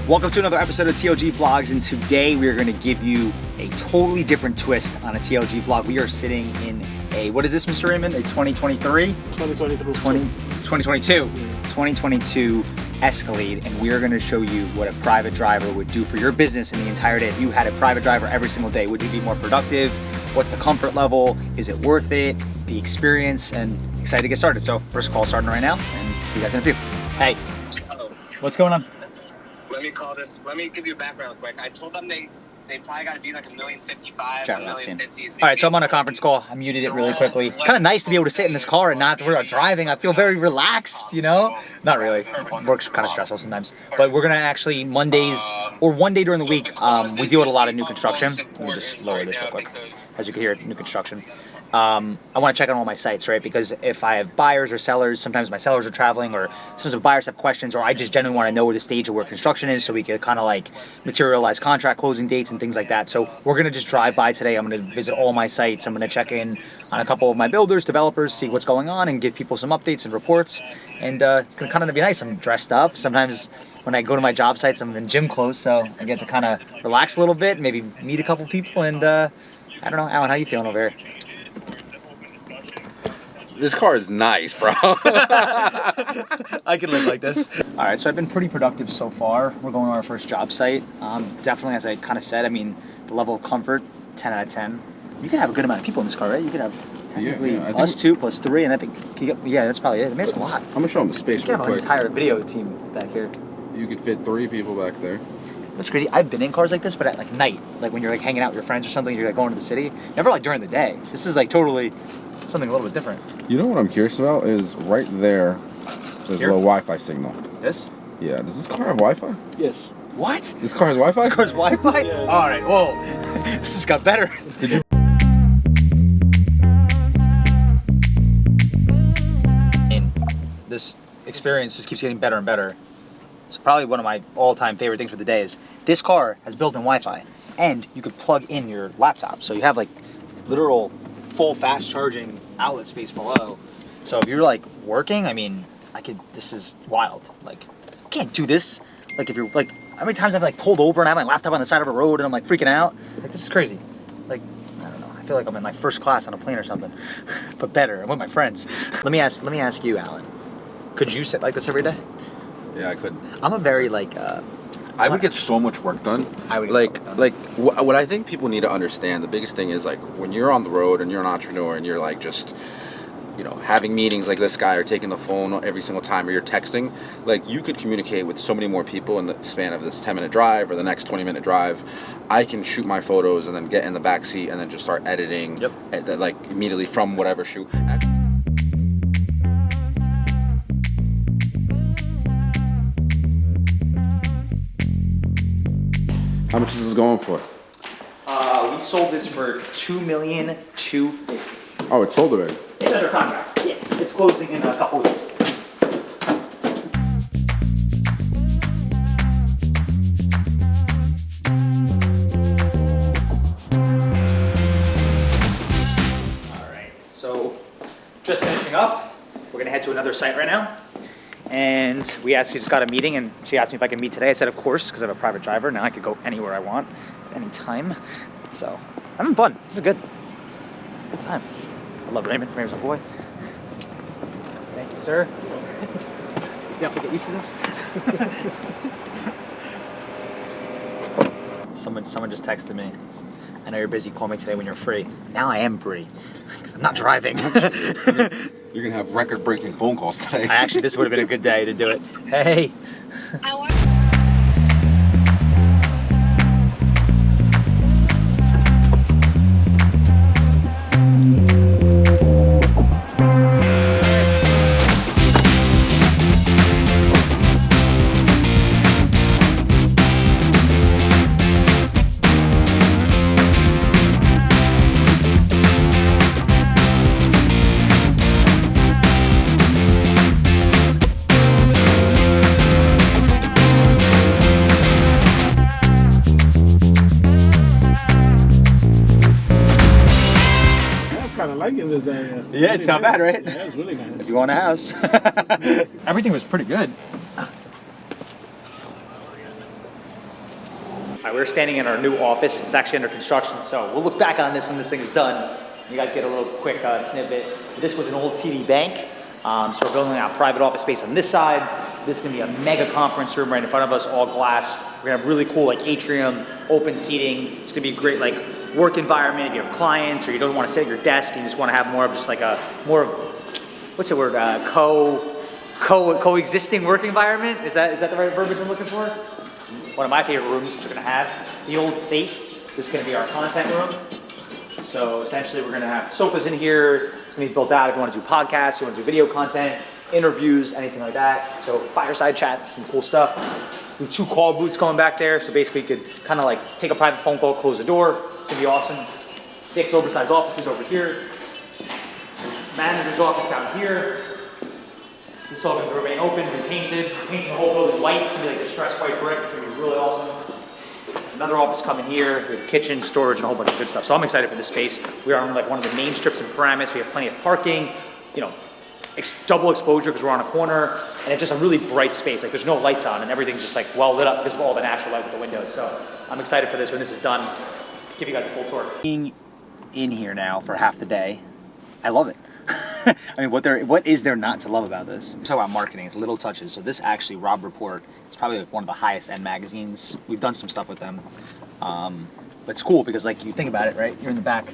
Welcome to another episode of TLG Vlogs, and today we are going to give you a totally different twist on a TLG vlog. We are sitting in a, what is this, Mr. Raymond? A 2023? 2022 Escalade, and we are going to show you what a private driver would do for your business in the entire day. If you had a private driver every single day, would you be more productive? What's the comfort level? Is it worth it? The experience, and excited to get started. So first call starting right now, and see you guys in a few. Hey, what's going on? Let me give you a background quick. I told them they probably got to be like $1,055,000, $1,050,000. All right, so I'm on a conference call. I muted it really quickly. It's kind of nice to be able to sit in this car and not have to worry about driving. I feel very relaxed, you know? Not really. Work's kind of stressful sometimes. But we're going to actually, Mondays, or one day during the week, we deal with a lot of new construction. Let me just lower this real quick. As you can hear, new construction. I want to check on all my sites, right? Because if I have buyers or sellers, sometimes my sellers are traveling, or sometimes the buyers have questions, or I just genuinely want to know where the stage of where construction is so we can kind of like materialize contract closing dates and things like that. So we're going to just drive by today. I'm going to visit all my sites. I'm going to check in on a couple of my builders, developers, see what's going on, and give people some updates and reports. And it's going to kind of be nice. I'm dressed up. Sometimes when I go to my job sites, I'm in gym clothes, so I get to kind of relax a little bit, maybe meet a couple people, and I don't know, Alan, how you feeling over here? This car is nice, bro. I can live like this. All right, so I've been pretty productive so far. We're going to our first job site. Definitely, as I kind of said, I mean, the level of comfort, 10 out of 10. You could have a good amount of people in this car, right? You could have technically us two, plus three, and I think, yeah, that's probably it. I mean, it's a lot. I'm going to show them the space real quick. You could have an entire video team back here. You could fit 3 people back there. That's crazy. I've been in cars like this, but at like night, like when you're like hanging out with your friends or something, you're like going to the city. Never like during the day. This is like totally something a little bit different. You know what I'm curious about is right there, there's a little Wi-Fi signal. This? Yeah. Does this car have Wi-Fi? Yes. What? This car has Wi-Fi? This car has Wi-Fi? Yeah. All right. Whoa. This has got better. Did you? And this experience just keeps getting better and better. So probably one of my all-time favorite things for the day is this car has built-in Wi-Fi, and you could plug in your laptop. So you have like literal full fast charging outlet space below. So if you're like working, I mean, this is wild. Like, you can't do this. Like if you're like, how many times I've like pulled over and I have my laptop on the side of a road and I'm like freaking out? Like, this is crazy. Like, I don't know. I feel like I'm in like first class on a plane or something, but better. I'm with my friends. Let me ask you, Alan. Could you sit like this every day? Yeah, I could. I'm a very like, I would get so much work done. I would like what I think people need to understand. The biggest thing is like when you're on the road and you're an entrepreneur and you're like just, you know, having meetings like this guy or taking the phone every single time or you're texting. Like you could communicate with so many more people in the span of this 10-minute drive or the next 20-minute drive. I can shoot my photos and then get in the back seat and then just start editing. Yep. Like immediately from whatever shoot. How much is this going for? We sold this for $2,250,000. Oh, it's sold already. It's under contract. Yeah, it's closing in a couple weeks. All right, so just finishing up. We're gonna head to another site right now. And we actually just got a meeting, and she asked me if I could meet today. I said, of course, because I have a private driver. Now I could go anywhere I want, at any time. So, I'm having fun. This is good. Good time. I love Raymond. Raymond's my boy. Thank you, sir. Definitely get used to this. Someone just texted me. I know you're busy. Call me today when you're free. Now I am free, because I'm not driving. You're gonna have record-breaking phone calls today. This would have been a good day to do it. Hey. liking this area. Yeah, it's not bad, right? Yeah, it's really nice. If you want a house. Everything was pretty good. We're standing in our new office. It's actually under construction, so we'll look back on this when this thing is done. You guys get a little quick snippet. This was an old TD Bank, so we're building out private office space on this side. This is gonna be a mega conference room right in front of us, all glass. We're gonna have really cool like atrium, open seating. It's gonna be a great like work environment if you have clients or you don't want to sit at your desk and you just want to have more of just like a more of, what's the word, coexisting work environment. Is that the right verbiage I'm looking for? One of my favorite rooms which we're gonna have, the old safe. This is gonna be our content room. So essentially we're gonna have sofas in here. It's gonna be built out if you want to do podcasts, you want to do video content, interviews, anything like that. So fireside chats, some cool stuff. With 2 call booths going back there. So basically you could kind of like take a private phone call, close the door. It's gonna be awesome. 6 oversized offices over here. Manager's office down here. This all gonna remain open, be painted. Painting the whole building white. It's gonna be like distressed white brick. It's gonna be really awesome. Another office coming here with kitchen, storage, and a whole bunch of good stuff. So I'm excited for this space. We are on like one of the main strips in Paramus. We have plenty of parking, you know, double exposure because we're on a corner, and it's just a really bright space. Like there's no lights on, and everything's just like well lit up because of all the natural light with the windows. So I'm excited for this when this is done. Give you guys a full tour. Being in here now for half the day, I love it. I mean, what is there not to love about this? I'm talking about marketing, it's little touches. So this actually, Robb Report, it's probably like one of the highest end magazines. We've done some stuff with them. But it's cool because like you think about it, right? You're in the back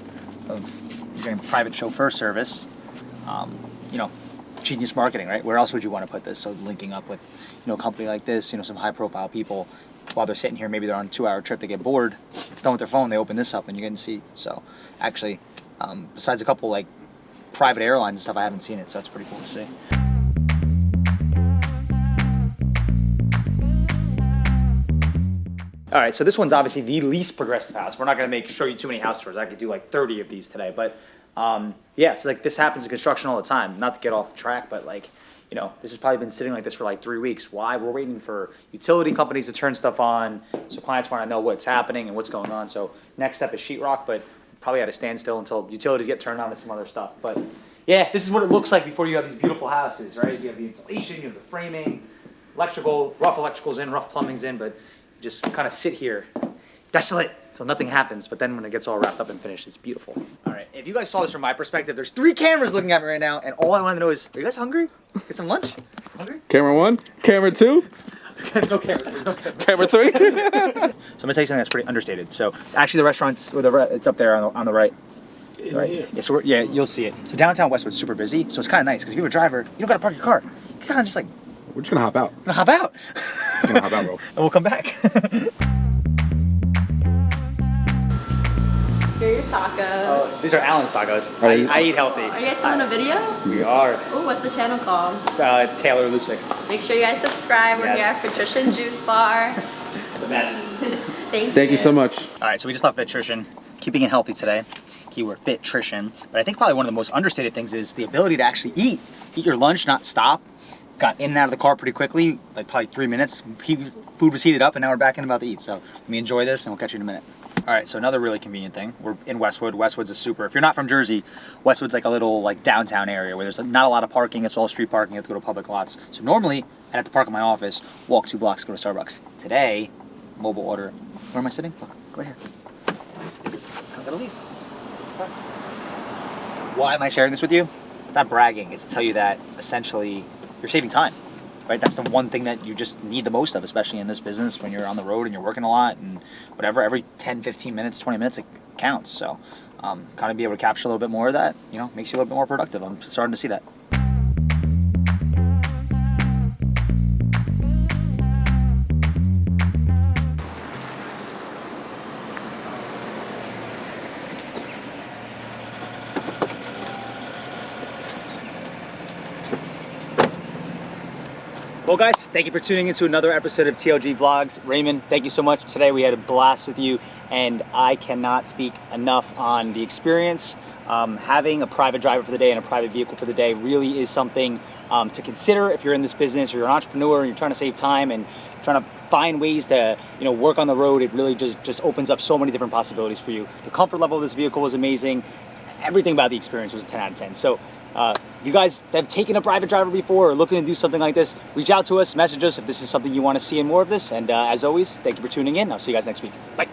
of, you're getting private chauffeur service. You know, genius marketing, right? Where else would you want to put this? So linking up with, you know, a company like this, you know, some high profile people, while they're sitting here, maybe they're on a 2-hour trip, they get bored, done with their phone, they open this up and you get to see. So actually, besides a couple like private airlines and stuff, I haven't seen it, so that's pretty cool to see. All right, so this one's obviously the least progressive house. We're not gonna show you too many house tours. I could do like 30 of these today, but yeah, so like this happens in construction all the time. Not to get off track, but like, you know, this has probably been sitting like this for like 3 weeks. Why? We're waiting for utility companies to turn stuff on, so clients wanna know what's happening and what's going on. So next step is sheetrock, but probably at a standstill until utilities get turned on to some other stuff. But yeah, this is what it looks like before you have these beautiful houses, right? You have the insulation, you have the framing, electrical, rough electrical's in, rough plumbing's in, but you just kind of sit here, desolate, so nothing happens. But then when it gets all wrapped up and finished, it's beautiful. All right, if you guys saw this from my perspective, there's 3 cameras looking at me right now, and all I want to know is, are you guys hungry? Get some lunch? Hungry? Camera 1, camera 2, No camera, no camera. camera 3. So I'm gonna tell you something that's pretty understated. So actually the restaurant's, it's up there on the right. Right. Yeah, so yeah, you'll see it. So downtown Westwood's super busy, so it's kind of nice because if you're a driver, you don't gotta park your car. You kind of just like, We're just gonna hop out. hop out. Just gonna hop out, bro. And we'll come back. Here are your tacos. These are Alan's tacos. Are you- I eat healthy. Are you guys filming a video? We are. Ooh, what's the channel called? It's Taylor Lucyk. Make sure you guys subscribe. We're Yes. here at Patrician Juice Bar. The best. Thank you so much. All right, so we just left Fitrition. Keeping it healthy today. Keyword Fitrition. But I think probably one of the most understated things is the ability to actually eat. Eat your lunch, not stop. Got in and out of the car pretty quickly, like probably 3 minutes. Food was heated up and now we're back in about to eat. So let me enjoy this and we'll catch you in a minute. All right, so another really convenient thing. We're in Westwood. Westwood's a super, if you're not from Jersey, Westwood's like a little like downtown area where there's not a lot of parking. It's all street parking. You have to go to public lots. So normally I'd have to park in my office, walk 2 blocks, go to Starbucks. Today, mobile order. Where am I sitting? Look, right here. I'm gonna leave. Why am I sharing this with you? It's not bragging. It's to tell you that essentially you're saving time, right? That's the one thing that you just need the most of, especially in this business when you're on the road and you're working a lot and whatever. Every 10, 15 minutes, 20 minutes, it counts. So kind of be able to capture a little bit more of that, you know, makes you a little bit more productive. I'm starting to see that. Well guys, thank you for tuning into another episode of TLG Vlogs. Raymond, thank you so much. Today we had a blast with you and I cannot speak enough on the experience. Having a private driver for the day and a private vehicle for the day really is something to consider if you're in this business or you're an entrepreneur and you're trying to save time and trying to find ways to work on the road. It really just opens up so many different possibilities for you. The comfort level of this vehicle was amazing. Everything about the experience was a 10 out of 10. So If you guys have taken a private driver before or looking to do something like this, reach out to us, message us if this is something you want to see and more of this. And as always, thank you for tuning in. I'll see you guys next week. Bye.